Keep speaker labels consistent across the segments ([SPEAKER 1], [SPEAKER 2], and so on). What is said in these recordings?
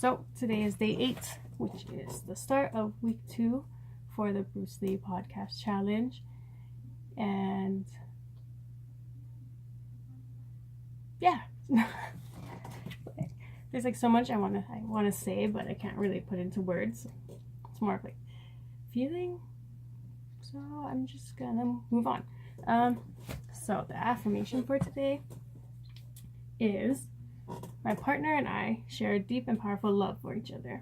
[SPEAKER 1] So today is day 8, which is the start of week 2 for the Bruce Lee podcast challenge. And yeah, there's like so much I want to say, but I can't really put into words. It's more of like feeling. So I'm just gonna move on. So the affirmation for today is: my partner and I share a deep and powerful love for each other.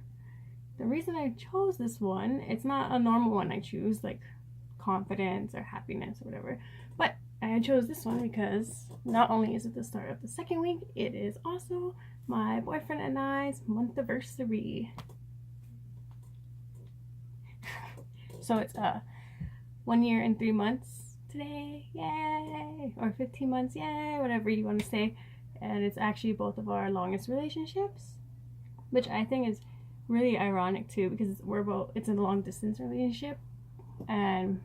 [SPEAKER 1] The reason I chose this one, it's not a normal one I choose, like confidence or happiness or whatever, but I chose this one because not only is it the start of the second week, it is also my boyfriend and I's month anniversary. So it's 1 year and 3 months today, yay! Or 15 months, yay! Whatever you want to say. And it's actually both of our longest relationships, which I think is really ironic too, because it's a long distance relationship, and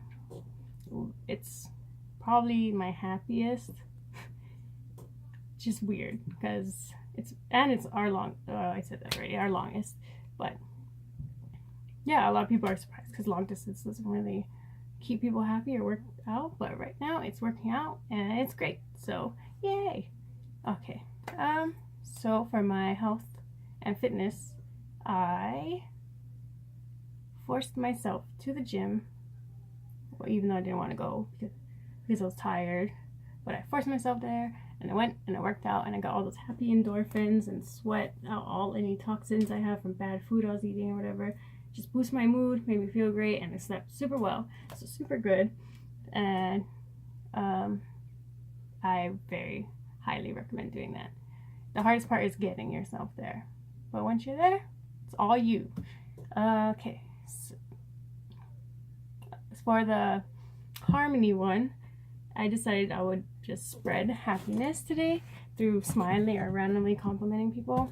[SPEAKER 1] it's probably my happiest. Just weird because it's our I said that already, our longest. But yeah, a lot of people are surprised because long distance doesn't really keep people happy or work out, but right now it's working out and it's great, so yay. Okay, so for my health and fitness, I forced myself to the gym, well, even though I didn't want to go because I was tired, but I forced myself there, and I went and I worked out, and I got all those happy endorphins and sweat out all any toxins I have from bad food I was eating or whatever. Just boost my mood, made me feel great, and I slept super well, so super good. And I very highly recommend doing that. The hardest part is getting yourself there, but once you're there, it's all you. Okay, so for the harmony one, I decided I would just spread happiness today through smiling or randomly complimenting people.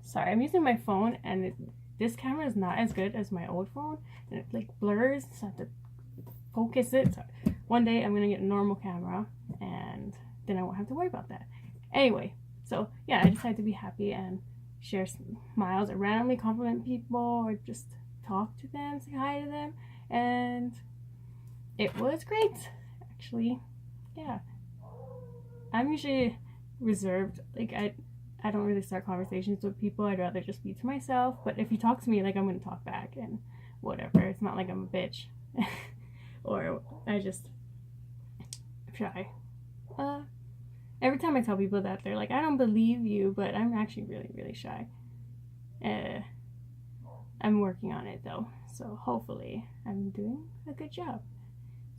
[SPEAKER 1] Sorry, I'm using my phone, and this camera is not as good as my old phone, and it like blurs, so I have to focus it. So one day I'm gonna get a normal camera, and then I won't have to worry about that. Anyway, so yeah, I decided to be happy and share smiles or randomly compliment people or just talk to them, say hi to them, and it was great, actually. Yeah, I'm usually reserved. Like I don't really start conversations with people. I'd rather just be to myself. But if you talk to me, like, I'm gonna talk back and whatever. It's not like I'm a bitch or I'm shy. Every time I tell people that, they're like, I don't believe you, but I'm actually really, really shy. I'm working on it though, so hopefully I'm doing a good job.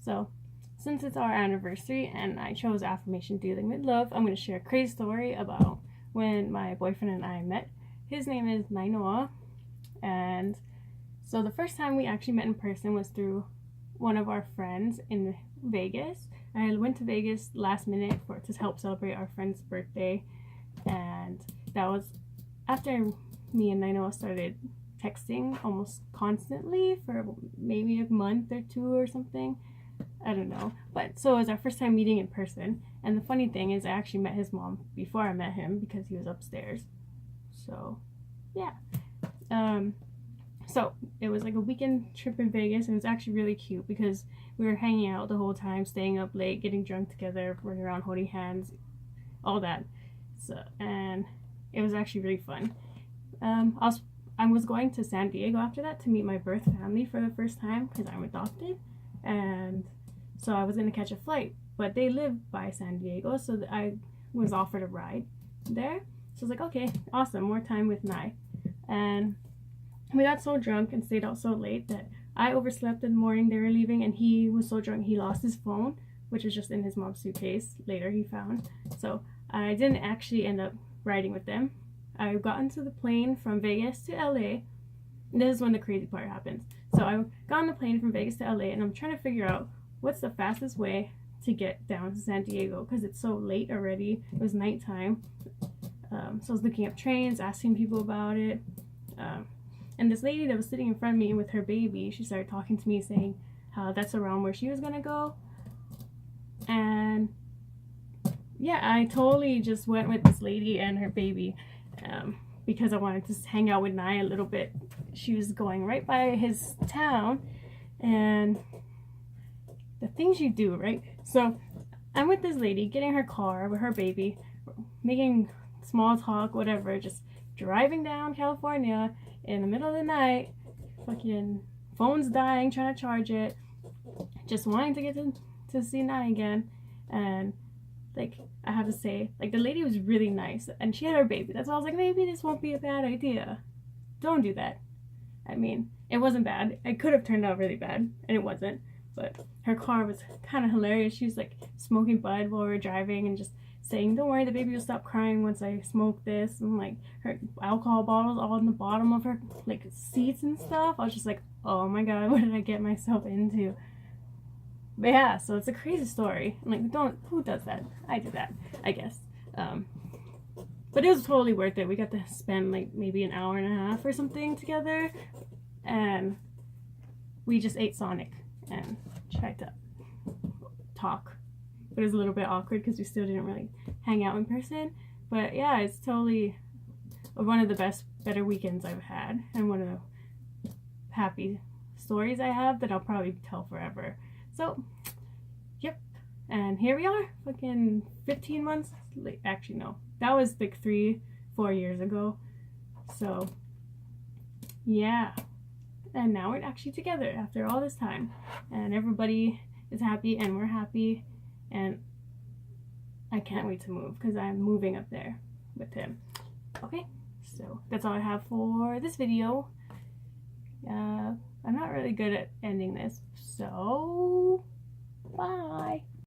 [SPEAKER 1] So since it's our anniversary and I chose affirmation dealing with love, I'm going to share a crazy story about when my boyfriend and I met. His name is Nainoa, and so the first time we actually met in person was through one of our friends in Vegas. I went to Vegas last minute to help celebrate our friend's birthday, and that was after me and Nainoa started texting almost constantly for maybe a month or 2 or something. I don't know. But so it was our first time meeting in person. And the funny thing is I actually met his mom before I met him because he was upstairs. So yeah. So it was like a weekend trip in Vegas. It was actually really cute because we were hanging out the whole time, staying up late, getting drunk together, running around holding hands, all that. So, and it was actually really fun. I was going to San Diego after that to meet my birth family for the first time because I'm adopted, and so I was going to catch a flight, but they live by San Diego, so I was offered a ride there. So I was like, okay, awesome, more time with Nai. And we got so drunk and stayed out so late that I overslept in the morning. They were leaving, and he was so drunk he lost his phone, which was just in his mom's suitcase. Later he found. So I didn't actually end up riding with them. I got into the plane from Vegas to LA. This is when the crazy part happens. So I got on the plane from Vegas to LA, and I'm trying to figure out what's the fastest way to get down to San Diego because it's so late already. It was nighttime. So I was looking up trains, asking people about it. And this lady that was sitting in front of me with her baby, she started talking to me saying how that's around where she was going to go. And yeah, I totally just went with this lady and her baby. because I wanted to hang out with Nye a little bit. She was going right by his town, and the things you do, right? So I'm with this lady getting her car with her baby, making small talk, whatever, just driving down California in the middle of the night, fucking phone's dying, trying to charge it, just wanting to get to see Nye again. And like, I have to say, like, the lady was really nice, and she had her baby. That's why I was like, maybe this won't be a bad idea. Don't do that. I mean, it wasn't bad. It could have turned out really bad, and it wasn't. But her car was kind of hilarious. She was like smoking bud while we were driving and just saying, don't worry, the baby will stop crying once I smoke this. And like her alcohol bottles all in the bottom of her like seats and stuff. I was just like, oh my god, what did I get myself into? But yeah, so it's a crazy story. I'm like, who does that? I do that, I guess. But it was totally worth it. We got to spend like maybe an hour and a half or something together, and we just ate Sonic and tried to talk. But it was a little bit awkward because we still didn't really hang out in person. But yeah, it's totally one of the better weekends I've had, and one of the happy stories I have that I'll probably tell forever. So, yep. And here we are, fucking 15 months late. Actually, no. That was like 3-4 years ago. So, yeah. And now we're actually together after all this time. And everybody is happy, and we're happy. And I can't wait to move because I'm moving up there with him. Okay, so that's all I have for this video. I'm not really good at ending this, so bye.